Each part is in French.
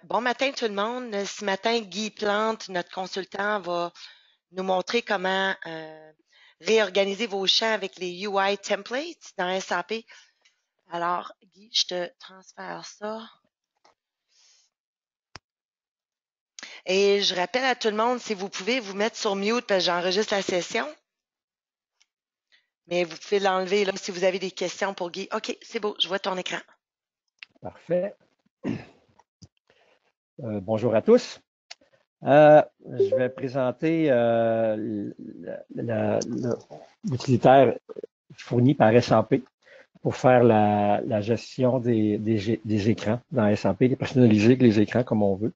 Bon matin tout le monde. Ce matin, Guy Plante, notre consultant, va nous montrer comment réorganiser vos champs avec les UI templates dans SAP. Alors, Guy, je te transfère ça. Et je rappelle à tout le monde, si vous pouvez vous mettre sur mute parce que j'enregistre la session. Mais vous pouvez l'enlever là si vous avez des questions pour Guy. OK, c'est beau, je vois ton écran. Parfait. Bonjour à tous. Je vais présenter l'utilitaire fourni par SAP pour faire la gestion des écrans dans SAP, les personnaliser les écrans comme on veut.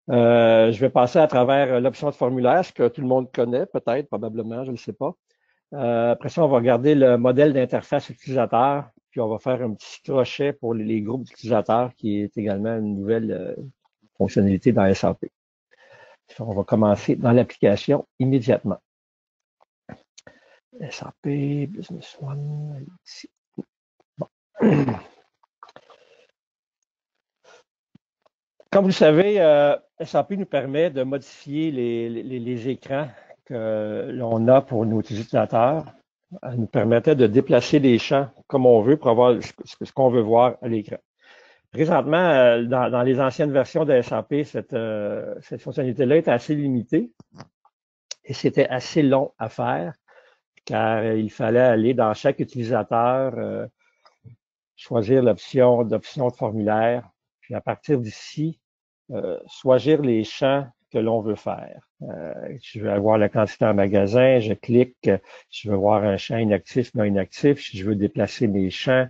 Je vais passer à travers l'option de formulaire, ce que tout le monde connaît, peut-être, probablement, je ne sais pas. Après ça, on va regarder le modèle d'interface utilisateur, puis on va faire un petit crochet pour les groupes d'utilisateurs, qui est également une nouvelle fonctionnalité dans SAP. On va commencer dans l'application immédiatement. SAP, Business One, ici. Bon. Comme vous le savez, SAP nous permet de modifier les écrans que l'on a pour nos utilisateurs. Elle nous permettait de déplacer les champs comme on veut pour avoir ce qu'on veut voir à l'écran. Présentement, dans les anciennes versions de SAP, cette fonctionnalité-là est assez limitée et c'était assez long à faire car il fallait aller dans chaque utilisateur, choisir l'option de formulaire, puis à partir d'ici, choisir les champs que l'on veut faire. Je veux avoir la quantité en magasin, je clique, je veux voir un champ inactif, non inactif, si je veux déplacer mes champs,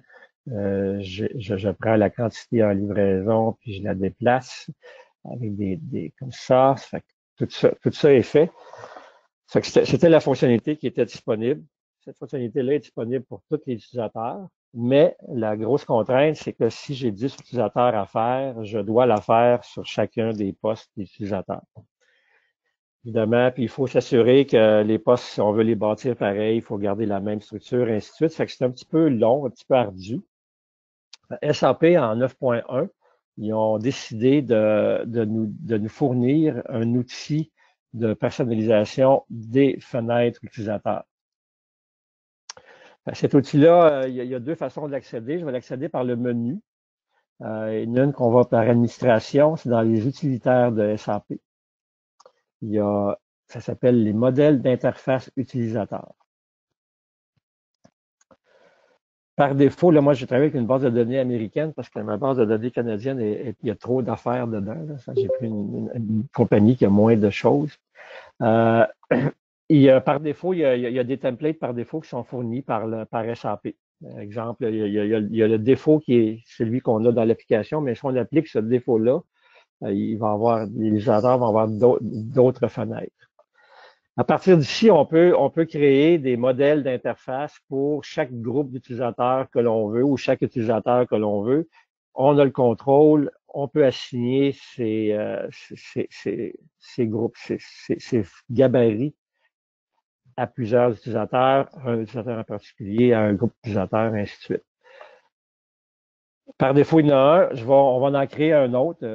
je prends la quantité en livraison, puis je la déplace avec comme ça. Tout ça est fait. C'était la fonctionnalité qui était disponible. Cette fonctionnalité-là est disponible pour tous les utilisateurs, mais la grosse contrainte, c'est que si j'ai 10 utilisateurs à faire, je dois la faire sur chacun des postes des utilisateurs. Évidemment, puis il faut s'assurer que les postes, si on veut les bâtir pareil, il faut garder la même structure, et ainsi de suite. Ça fait que c'est un petit peu long, un petit peu ardu. SAP en 9.1, ils ont décidé de nous fournir un outil de personnalisation des fenêtres utilisateurs. Cet outil-là, il y a deux façons de l'accéder. Je vais l'accéder par le menu. Une qu'on va par administration, c'est dans les utilitaires de SAP. Ça s'appelle les modèles d'interface utilisateur. Par défaut, là, moi, je travaille avec une base de données américaine parce que ma base de données canadienne, il y a trop d'affaires dedans. J'ai pris une compagnie qui a moins de choses. Par défaut, il y a des templates par défaut qui sont fournis par SAP. Par exemple, il y a le défaut qui est celui qu'on a dans l'application, mais si on applique ce défaut-là, les utilisateurs vont avoir d'autres fenêtres. À partir d'ici, on peut créer des modèles d'interface pour chaque groupe d'utilisateurs que l'on veut ou chaque utilisateur que l'on veut. On a le contrôle, on peut assigner ces groupes, ces gabarits à plusieurs utilisateurs, un utilisateur en particulier, à un groupe d'utilisateurs, ainsi de suite. Par défaut, il y en a un. On va en créer un autre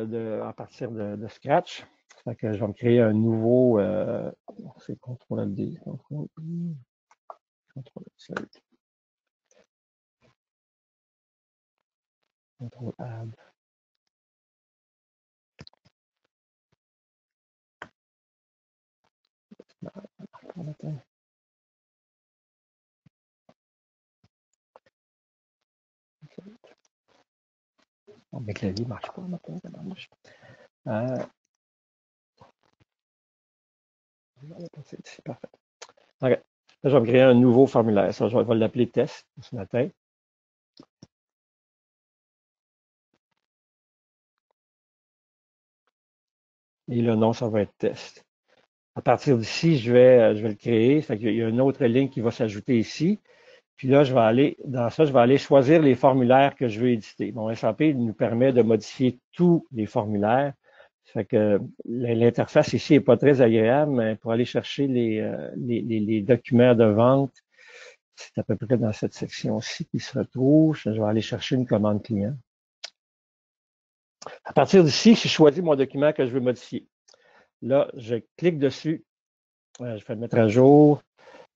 à partir de Scratch. Fait que je vais me créer un nouveau, c'est CTRL-D, CTRL-I, CTRL-C, CTRL-AD. Mes claviers ne marchent pas maintenant, ça marche. C'est parfait. OK. Là, je vais me créer un nouveau formulaire. Ça, je vais l'appeler test ce matin. Et le nom, ça va être test. À partir d'ici, je vais le créer. Fait qu'il y a une autre ligne qui va s'ajouter ici. Puis là, je vais aller choisir les formulaires que je veux éditer. Bon, SAP nous permet de modifier tous les formulaires. Fait que l'interface ici est pas très agréable, mais pour aller chercher les documents de vente, c'est à peu près dans cette section-ci qui se retrouve. Je vais aller chercher une commande client. À partir d'ici, je choisis mon document que je veux modifier. Là, je clique dessus. Je vais le mettre à jour.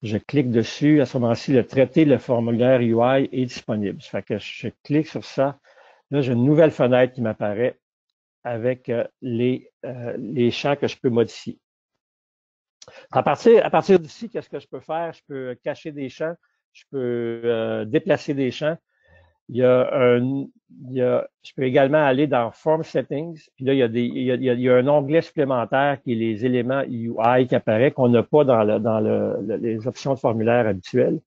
Je clique dessus. À ce moment-ci, le traité, le formulaire UI est disponible. Ça fait que je clique sur ça. Là, j'ai une nouvelle fenêtre qui m'apparaît avec les champs que je peux modifier. À partir d'ici, qu'est-ce que je peux faire? Je peux cacher des champs, je peux déplacer des champs. Je peux également aller dans Form Settings, puis là, il y a un onglet supplémentaire qui est les éléments UI qui apparaît, qu'on n'a pas dans les options de formulaire habituelles,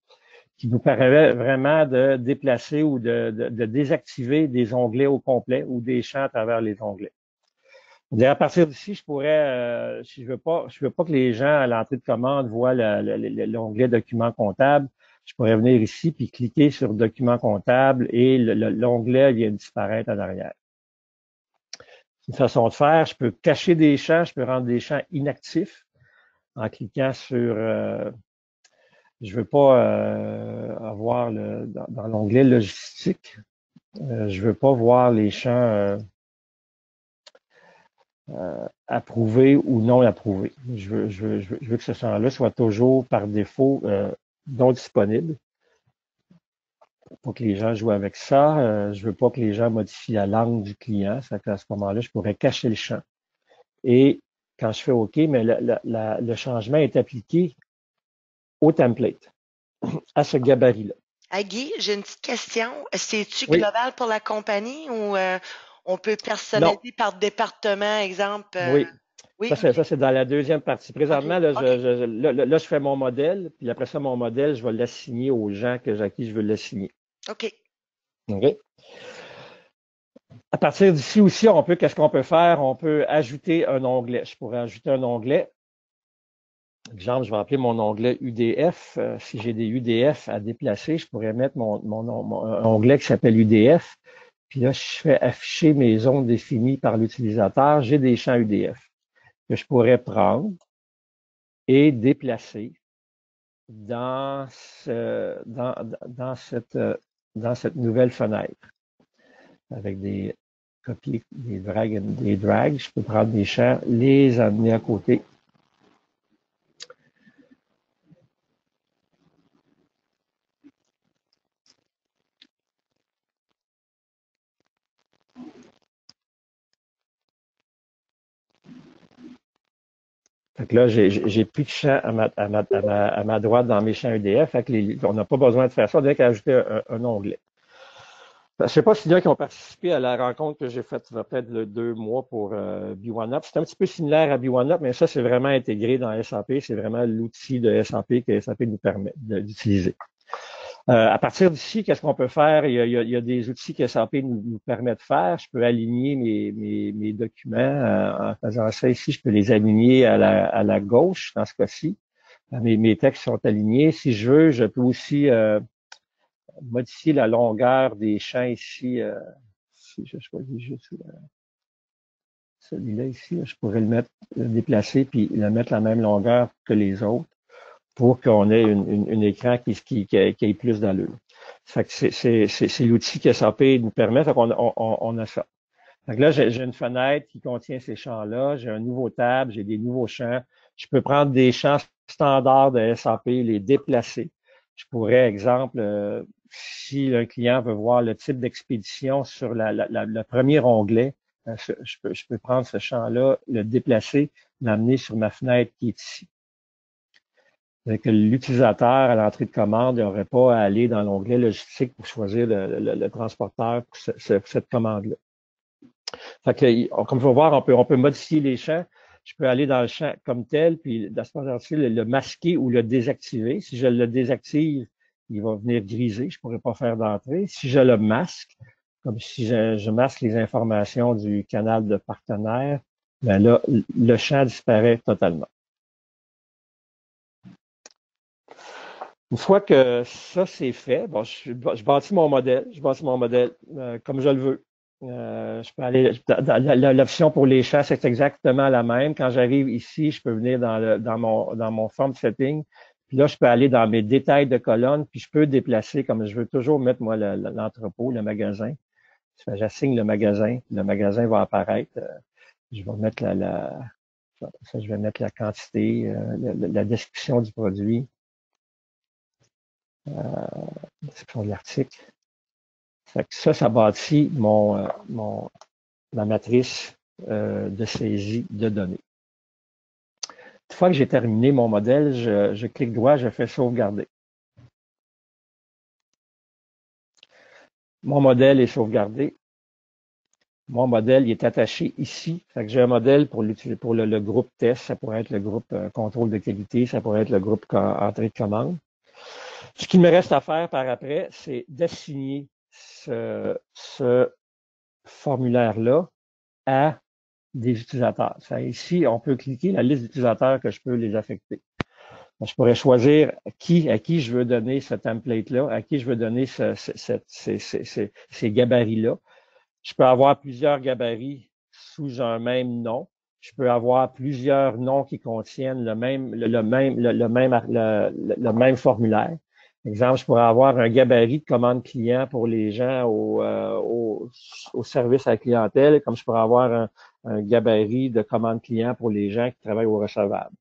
qui nous permet vraiment de déplacer ou de désactiver des onglets au complet ou des champs à travers les onglets. À partir d'ici, je pourrais, si je veux pas que les gens à l'entrée de commande voient l'onglet document comptable, je pourrais venir ici puis cliquer sur document comptable et l'onglet vient disparaître en arrière. C'est une façon de faire. Je peux cacher des champs, je peux rendre des champs inactifs en cliquant sur, je veux pas avoir dans l'onglet logistique, je veux pas voir les champs approuvé ou non approuvé. Je veux que ce champ-là soit toujours par défaut non disponible. Pour que les gens jouent avec ça. Je veux pas que les gens modifient la langue du client. Ça fait qu'à ce moment-là, je pourrais cacher le champ. Et quand je fais OK, mais le changement est appliqué au template, à ce gabarit-là. Guy, j'ai une petite question. C'est-tu Oui. global pour la compagnie ou on peut Non. personnaliser par département, exemple? Oui. Oui, Ça, c'est dans la deuxième partie. Présentement, OK, là, OK, là, je fais mon modèle, puis après ça, mon modèle, je vais l'assigner aux gens à qui je veux l'assigner. OK. OK? À partir d'ici aussi, qu'est-ce qu'on peut faire? On peut ajouter un onglet. Je pourrais ajouter un onglet. Par exemple, je vais appeler mon onglet UDF. Si j'ai des UDF à déplacer, je pourrais mettre un onglet qui s'appelle UDF. Puis là, je fais afficher mes zones définies par l'utilisateur. J'ai des champs UDF que je pourrais prendre et déplacer dans cette nouvelle fenêtre avec des copier, des drags. Je peux prendre des champs, les amener à côté. Fait que là, j'ai plus de champs à ma droite dans mes champs EDF. Fait que on n'a pas besoin de faire ça. On dirait qu'ajouter un onglet. Je ne sais pas s'il y a qui ont participé à la rencontre que j'ai faite il y a peut-être 2 mois pour B1Up. C'est un petit peu similaire à B1Up, mais ça, c'est vraiment intégré dans SAP. C'est vraiment l'outil de SAP que SAP nous permet d'utiliser. À partir d'ici, qu'est-ce qu'on peut faire? Il y a des outils que SAP nous permet de faire. Je peux aligner mes documents en faisant ça ici. Je peux les aligner à la gauche dans ce cas-ci. Mes textes sont alignés. Si je veux, je peux aussi modifier la longueur des champs ici. Si je choisis juste celui-là ici, je pourrais le déplacer puis le mettre la même longueur que les autres pour qu'on ait un écran qui ait plus d'allure. Fait que c'est l'outil que SAP nous permet. Fait qu'on on a ça. Fait que là, j'ai une fenêtre qui contient ces champs-là. J'ai un nouveau tab, j'ai des nouveaux champs. Je peux prendre des champs standards de SAP, les déplacer. Je pourrais, exemple, si un client veut voir le type d'expédition sur le premier onglet, je peux prendre ce champ-là, le déplacer, l'amener sur ma fenêtre qui est ici. Que l'utilisateur, à l'entrée de commande, n'aurait pas à aller dans l'onglet logistique pour choisir le transporteur pour cette commande-là. Fait que, comme vous voir, on peut modifier les champs. Je peux aller dans le champ comme tel, puis dans ce moment-ci, le masquer ou le désactiver. Si je le désactive, il va venir griser. Je ne pourrais pas faire d'entrée. Si je le masque, comme si je masque les informations du canal de partenaire, ben là, le champ disparaît totalement. Une fois que ça c'est fait, bon, je bâtis mon modèle, comme je le veux. Je peux aller l'option pour les champs, c'est exactement la même. Quand j'arrive ici, je peux venir dans mon form setting. Puis là, je peux aller dans mes détails de colonne, puis je peux déplacer comme je veux toujours mettre moi l'entrepôt, le magasin. J'assigne le magasin va apparaître. Je vais mettre je vais mettre la quantité, la description du produit, description de l'article. Ça bâtit ma matrice de saisie de données. Une fois que j'ai terminé mon modèle, je clique droit, je fais sauvegarder. Mon modèle est sauvegardé. Mon modèle il est attaché ici. J'ai un modèle pour le groupe test. Ça pourrait être le groupe contrôle de qualité. Ça pourrait être le groupe entrée de commande. Ce qu'il me reste à faire par après, c'est d'assigner ce formulaire-là à des utilisateurs. Ici, on peut cliquer la liste d'utilisateurs que je peux les affecter. Je pourrais choisir à qui je veux donner ce template-là, à qui je veux donner ces gabarits-là. Je peux avoir plusieurs gabarits sous un même nom. Je peux avoir plusieurs noms qui contiennent le même formulaire. Exemple, je pourrais avoir un gabarit de commande client pour les gens au service à la clientèle, comme je pourrais avoir un gabarit de commande client pour les gens qui travaillent au recevable.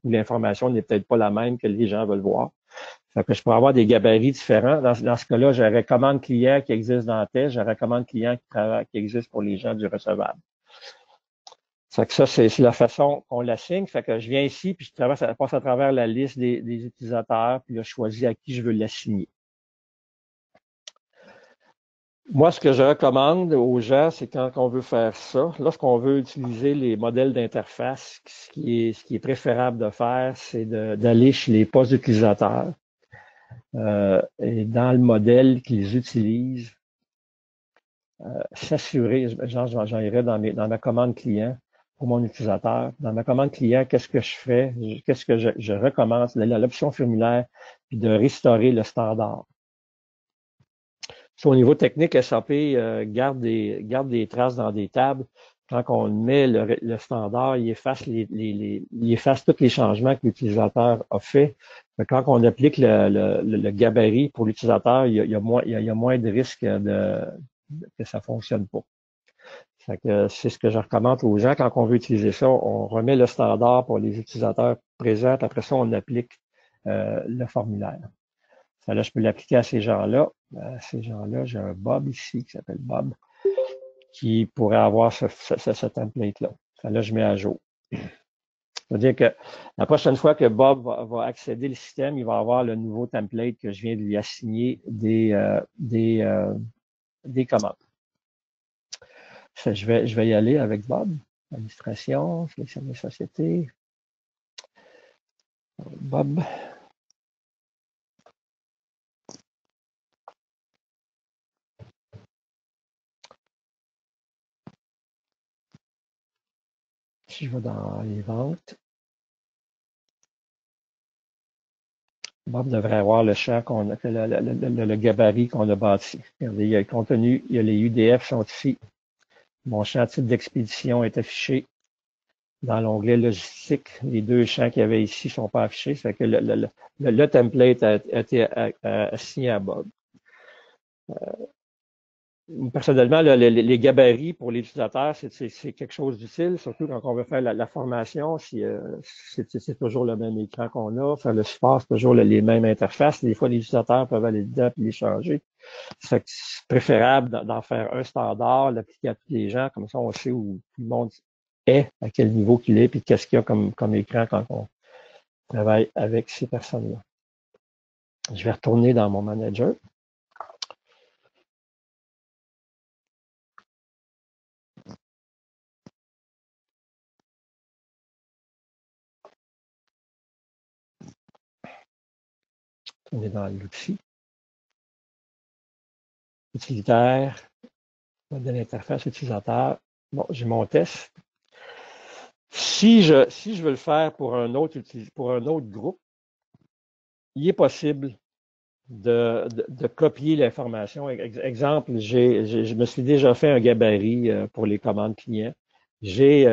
L'information n'est peut-être pas la même que les gens veulent voir. Fait que je pourrais avoir des gabarits différents. Dans ce cas-là, j'aurais commande client qui existe dans la test, j'aurais commande client qui existe pour les gens du recevable. Fait que ça, c'est la façon qu'on l'assigne. Fait que je viens ici, puis je passe à travers la liste des utilisateurs, puis là, je choisis à qui je veux l'assigner. Moi, ce que je recommande aux gens, c'est quand on veut faire ça, lorsqu'on veut utiliser les modèles d'interface, ce qui est préférable de faire, c'est d'aller chez les postes d'utilisateurs. Et dans le modèle qu'ils utilisent, s'assurer, j'en irai dans ma commande client pour mon utilisateur. Dans ma commande client, qu'est-ce que je fais? Qu'est-ce que je recommence? L'option formulaire, puis de restaurer le standard. Au niveau technique, SAP garde des traces dans des tables. Quand on met le standard, il efface tous les changements que l'utilisateur a fait. Mais quand on applique le gabarit pour l'utilisateur, il y a moins de risques que ça fonctionne pas. C'est ce que je recommande aux gens. Quand on veut utiliser ça, on remet le standard pour les utilisateurs présents. Après ça, on applique le formulaire. Ça, là, je peux l'appliquer à ces gens-là. J'ai un Bob ici qui s'appelle Bob, qui pourrait avoir ce template-là. Ça, là, je mets à jour. C'est-à-dire que la prochaine fois que Bob va accéder au système, il va avoir le nouveau template que je viens de lui assigner des commandes. Je vais y aller avec Bob. Administration, sélectionner société. Bob. Si je vais dans les ventes, Bob devrait avoir le champ le gabarit qu'on a bâti. Regardez, il y a le contenu, il y a les UDF sont ici. Mon champ type d'expédition est affiché dans l'onglet logistique. Les deux champs qu'il y avait ici ne sont pas affichés. Ça fait que le template a été assigné à Bob. Personnellement, les gabarits pour les utilisateurs, c'est quelque chose d'utile, surtout quand on veut faire la formation. C'est toujours le même écran qu'on a. Faire le support, c'est toujours les mêmes interfaces. Des fois, les utilisateurs peuvent aller dedans et les changer. C'est préférable d'en faire un standard, l'appliquer à tous les gens. Comme ça, on sait où tout le monde est, à quel niveau qu'il est, puis qu'est-ce qu'il y a comme écran quand on travaille avec ces personnes-là. Je vais retourner dans mon manager. On est dans l'outil. Utilitaire, modèle interface utilisateur. Bon, j'ai mon test. Si je veux le faire pour un autre groupe, il est possible de copier l'information. Exemple, je me suis déjà fait un gabarit pour les commandes clients. J'ai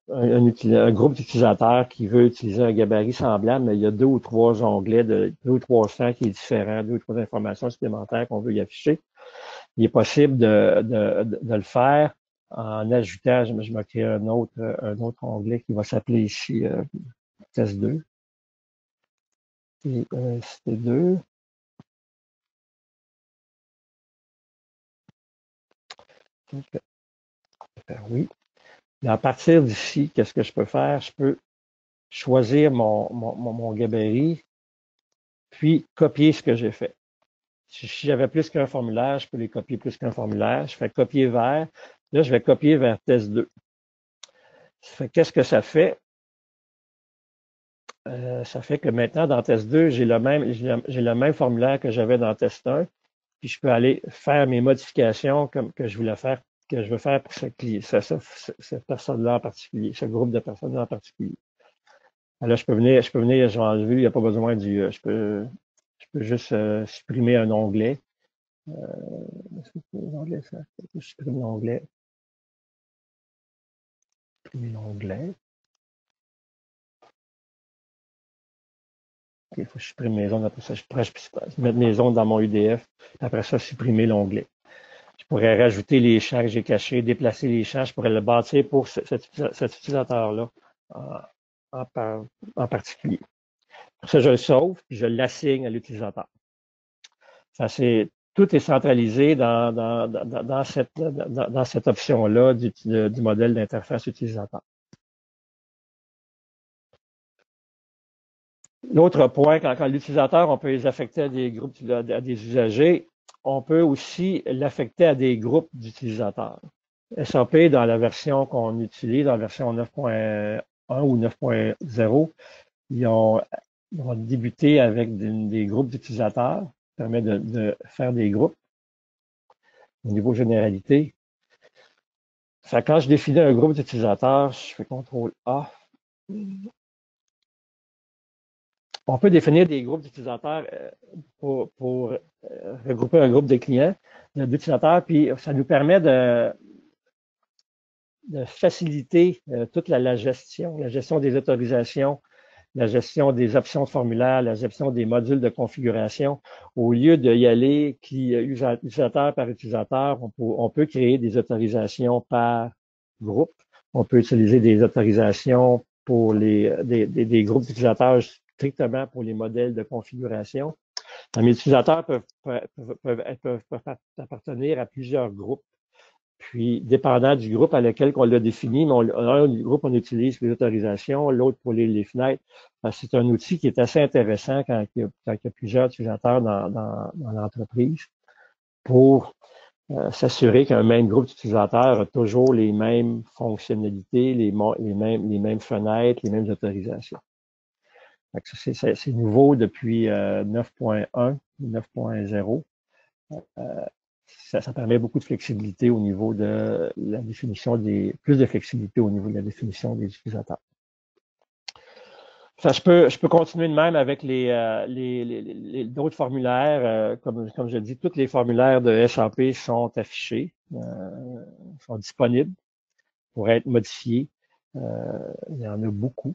un groupe d'utilisateurs qui veut utiliser un gabarit semblable, mais il y a 2 ou 3 onglets de 2 ou 3 champs qui est différent, 2 ou 3 informations supplémentaires qu'on veut y afficher. il est possible de le faire en ajoutant, je vais créer un autre onglet qui va s'appeler ici test 2. Et c'était 2. Oui. Et à partir d'ici, qu'est-ce que je peux faire? Je peux choisir mon gabarit, puis copier ce que j'ai fait. Si j'avais plus qu'un formulaire, je peux les copier plus qu'un formulaire. Je fais copier vers. Là, je vais copier vers test 2. Qu'est-ce que ça fait? Ça fait que maintenant, dans test 2, j'ai le même formulaire que j'avais dans test 1, puis je peux aller faire mes modifications comme que je veux faire pour cette personne-là en particulier, ce groupe de personnes-là en particulier. Alors, je peux venir, j'ai enlevé, il n'y a pas besoin je peux juste supprimer un onglet. Je supprime l'onglet. Supprimer l'onglet. Il faut que je supprime mes zones. Après ça, je pourrais mettre mes zones dans mon UDF. Après ça, supprimer l'onglet. Je pourrais rajouter les champs que j'ai cachés, déplacer les champs. Je pourrais le bâtir pour cet utilisateur-là en particulier. Pour ça, je le sauve et je l'assigne à l'utilisateur. Tout est centralisé dans cette option-là du modèle d'interface utilisateur. L'autre point, quand l'utilisateur, on peut les affecter à des groupes, à des usagers, on peut aussi l'affecter à des groupes d'utilisateurs. SAP, dans la version qu'on utilise, dans la version 9.1 ou 9.0, ils ont débuté avec des groupes d'utilisateurs, ça permet de faire des groupes au niveau généralité. Quand je définis un groupe d'utilisateurs, je fais CTRL A. On peut définir des groupes d'utilisateurs pour regrouper un groupe de clients, d'utilisateurs, puis ça nous permet de faciliter toute la gestion des autorisations, la gestion des options de formulaire, la gestion des modules de configuration. Au lieu d'y aller utilisateur par utilisateur, on peut créer des autorisations par groupe. On peut utiliser des autorisations pour des groupes d'utilisateurs strictement pour les modèles de configuration. Les utilisateurs peuvent appartenir à plusieurs groupes. Puis, dépendant du groupe à lequel on l'a défini, mais un groupe, on utilise les autorisations, l'autre pour les fenêtres. C'est un outil qui est assez intéressant quand il y a plusieurs utilisateurs dans l'entreprise pour s'assurer qu'un même groupe d'utilisateurs a toujours les mêmes fonctionnalités, les mêmes fenêtres, les mêmes autorisations. C'est nouveau depuis 9.1, 9.0. Ça permet beaucoup de flexibilité au niveau de la définition plus de flexibilité au niveau de la définition des utilisateurs. Je peux continuer de même avec d'autres formulaires. Comme je dis, tous les formulaires de SAP sont affichés, sont disponibles pour être modifiés. Il y en a beaucoup.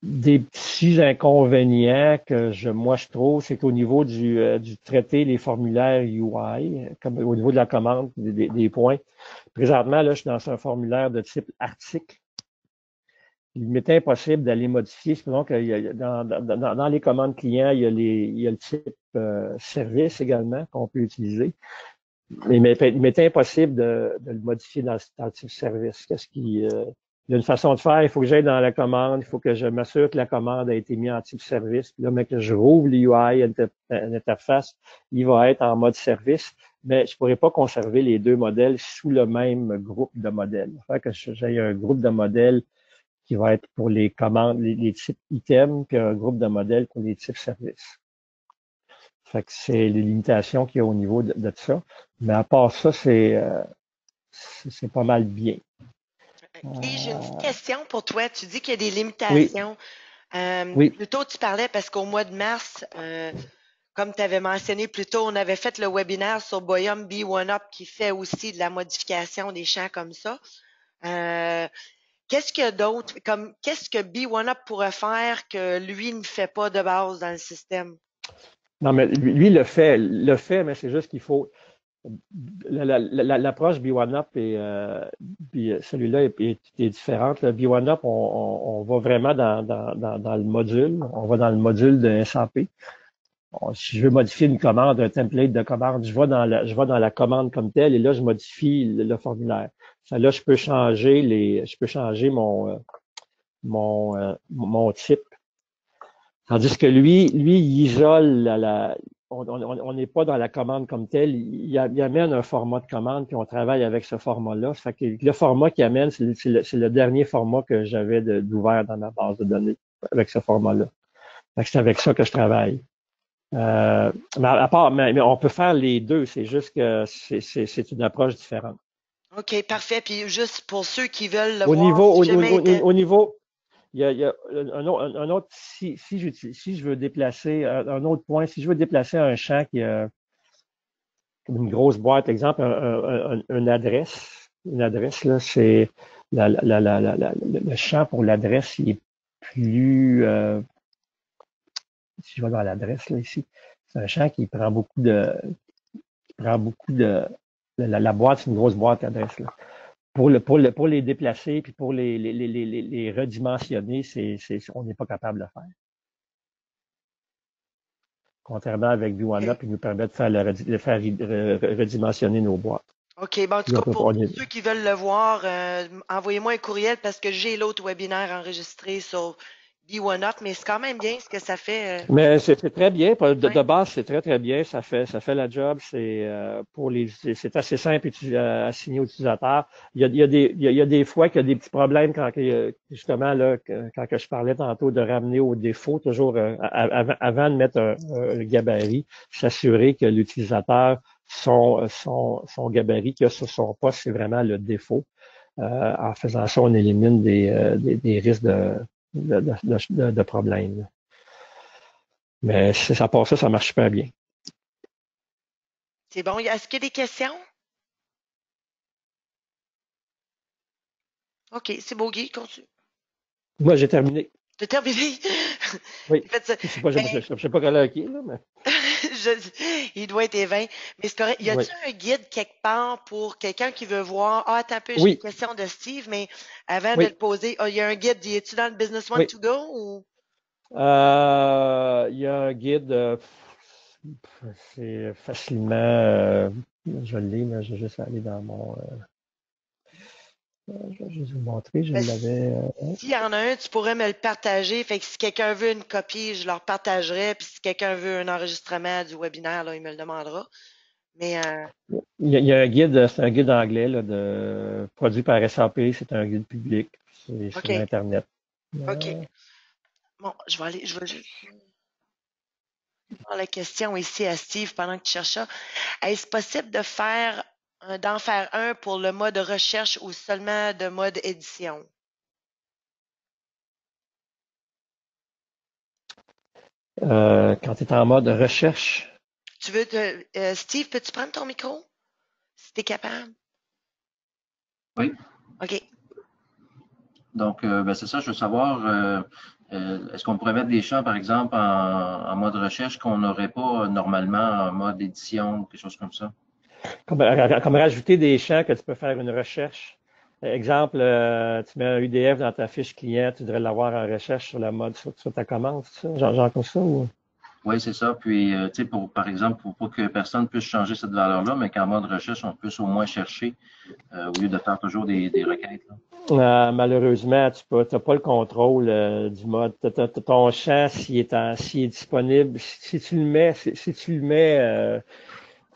Des petits inconvénients que moi je trouve, c'est qu'au niveau du traité, les formulaires UI, comme au niveau de la commande des points, présentement, là, je suis dans un formulaire de type article. Il m'est impossible d'aller modifier. Donc, dans les commandes clients, il y a le type service également qu'on peut utiliser. Mais il m'est impossible de le modifier dans le type service. Il y a une façon de faire, il faut que j'aille dans la commande, il faut que je m'assure que la commande a été mise en type service. Puis là, mais que je rouvre l'UI, l'interface, il va être en mode service, mais je ne pourrais pas conserver les deux modèles sous le même groupe de modèles. Il va falloir que j'aille un groupe de modèles qui va être pour les commandes, les types items, puis un groupe de modèles pour les types services. Fait que c'est les limitations qu'il y a au niveau de ça. Mais à part ça, c'est pas mal bien. OK, j'ai une petite question pour toi. Tu dis qu'il y a des limitations. Oui. Plus tôt, tu parlais parce qu'au mois de mars, comme tu avais mentionné plus tôt, on avait fait le webinaire sur Boyum B1Up qui fait aussi de la modification des champs comme ça. Qu'est-ce qu'il y a d'autre? Qu'est-ce que B1Up pourrait faire que lui ne fait pas de base dans le système? Non, mais lui le fait, mais c'est juste qu'il faut. L'approche B1Up et celui-là est différente. Le B1Up, on va vraiment dans le module. On va dans le module de SAP. Si je veux modifier une commande, un template de commande, je vais dans la commande comme telle et là, je modifie le formulaire. Ça, là, je peux changer mon type. Tandis que lui, il isole on n'est pas dans la commande comme telle. Il amène un format de commande, puis on travaille avec ce format-là. Ça fait que le format qu'il amène, c'est le dernier format que j'avais d'ouvert dans ma base de données, avec ce format-là. Fait que c'est avec ça que je travaille. Mais à part, mais on peut faire les deux. C'est juste que c'est une approche différente. OK, parfait. Puis juste pour ceux qui veulent le Au voir, niveau, si jamais était. au niveau, il y a un autre, si je veux déplacer, un autre point, si je veux déplacer un champ qui a une grosse boîte, exemple, une adresse, là, c'est le champ pour l'adresse, il est plus, si je vais dans l'adresse, là, ici, c'est un champ qui prend beaucoup de, la boîte, c'est une grosse boîte d'adresse, là. Pour les déplacer puis pour les redimensionner, on n'est pas capable de le faire. Contrairement avec OK. V1Up, il nous permet de faire, redimensionner nos boîtes. OK. Bon, en tout Puis cas, pour ceux qui veulent le voir, envoyez-moi un courriel parce que j'ai l'autre webinaire enregistré sur B1Up, mais c'est quand même bien ce que ça fait. Mais c'est très bien. Ouais. De base, c'est très, très bien. Ça fait la job. C'est assez simple à assigner aux utilisateurs. Il y a des fois qu'il y a des petits problèmes justement, là, quand que je parlais tantôt de ramener au défaut, toujours, avant de mettre un gabarit, s'assurer que l'utilisateur, son gabarit qu'il y a sur son poste, c'est vraiment le défaut. En faisant ça, on élimine des risques de problèmes. Mais si ça passe ça marche super bien. C'est bon. Est-ce qu'il y a des questions? OK, c'est beau, Guy. Continue. Moi, j'ai terminé. T'as terminé? Oui. J'ai fait ça. Ben, Je sais pas quelle heure qui est, là, mais il doit être 20. Mais c'est correct. Y oui. a-t-il un guide quelque part pour quelqu'un qui veut voir? Ah, attends un peu, j'ai une Oui, question de Steve, mais avant de le oui, poser, il y a un guide. Y es-tu dans le Business One oui. to Go ou? Il y a un guide, c'est facilement, je l'ai, mais je vais juste aller dans je vais juste vous montrer, je Ben, l'avais, s'il y en a un, tu pourrais me le partager. Fait que si quelqu'un veut une copie, je leur partagerai. Puis si quelqu'un veut un enregistrement du webinaire, là, il me le demandera. Mais il y a un guide, c'est un guide anglais, là, produit par SAP, c'est un guide public, c'est sur OK. Internet. OK. Bon, je vais juste voir la question ici à Steve pendant que tu cherches ça. Est-ce possible d'en faire un pour le mode recherche ou seulement de mode édition? Quand tu es en mode recherche, Steve, peux-tu prendre ton micro? Si tu es capable. Oui, OK. donc ben, c'est ça, je veux savoir, est-ce qu'on pourrait mettre des champs, par exemple, en mode recherche qu'on n'aurait pas normalement en mode édition ou quelque chose comme ça? comme rajouter des champs que tu peux faire une recherche. Exemple, tu mets un UDF dans ta fiche client, tu devrais l'avoir en recherche sur la mode sur ta commande, c'est ça? Genre comme ça ou? Oui, c'est ça. Puis, tu sais, par exemple, pour pas que personne puisse changer cette valeur-là, mais qu'en mode recherche, on puisse au moins chercher au lieu de faire toujours des requêtes, là. Malheureusement, tu n'as pas le contrôle du mode. Ton champ, s'il est disponible, si tu le mets, si tu le mets,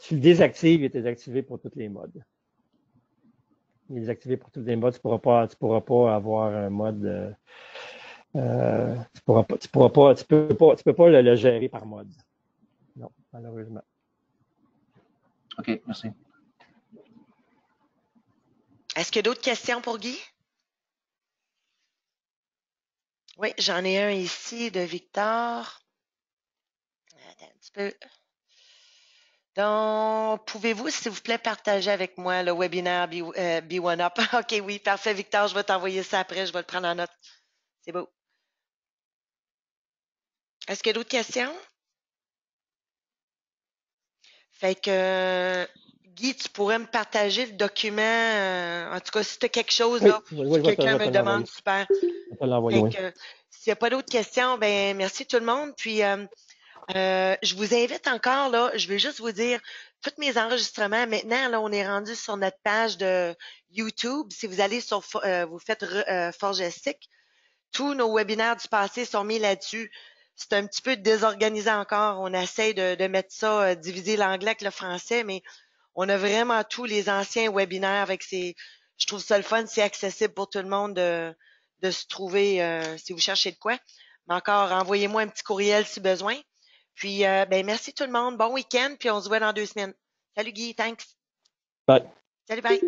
tu le désactives, il est désactivé pour tous les modes. Il est désactivé pour tous les modes. Tu pourras pas avoir un mode. Tu peux pas le gérer par mode. Non, malheureusement. OK, merci. Est-ce qu'il y a d'autres questions pour Guy? Oui, j'en ai un ici de Victor. Attends un petit peu. Donc, pouvez-vous, s'il vous plaît, partager avec moi le webinaire B1Up? OK, oui, parfait, Victor. Je vais t'envoyer ça après. Je vais le prendre en note. C'est beau. Est-ce qu'il y a d'autres questions? Fait que, Guy, tu pourrais me partager le document. En tout cas, si tu as quelque chose, Oui, là, oui, si je vais quelqu'un te me demande, l'envoyer. super. Je vais te l'envoyer, Fait oui. que, s'il n'y a pas d'autres questions, ben merci tout le monde. Puis, je vous invite encore, là, je vais juste vous dire, tous mes enregistrements, maintenant, là, on est rendu sur notre page de YouTube. Si vous allez sur, vous faites Forgestic, tous nos webinaires du passé sont mis là-dessus. C'est un petit peu désorganisé encore. On essaie de mettre ça, diviser l'anglais avec le français, mais on a vraiment tous les anciens webinaires avec je trouve ça le fun, c'est accessible pour tout le monde de se trouver si vous cherchez de quoi. Mais encore, envoyez-moi un petit courriel si besoin. Puis, ben, merci tout le monde. Bon week-end, puis on se voit dans 2 semaines. Salut Guy, thanks. Bye. Salut, bye.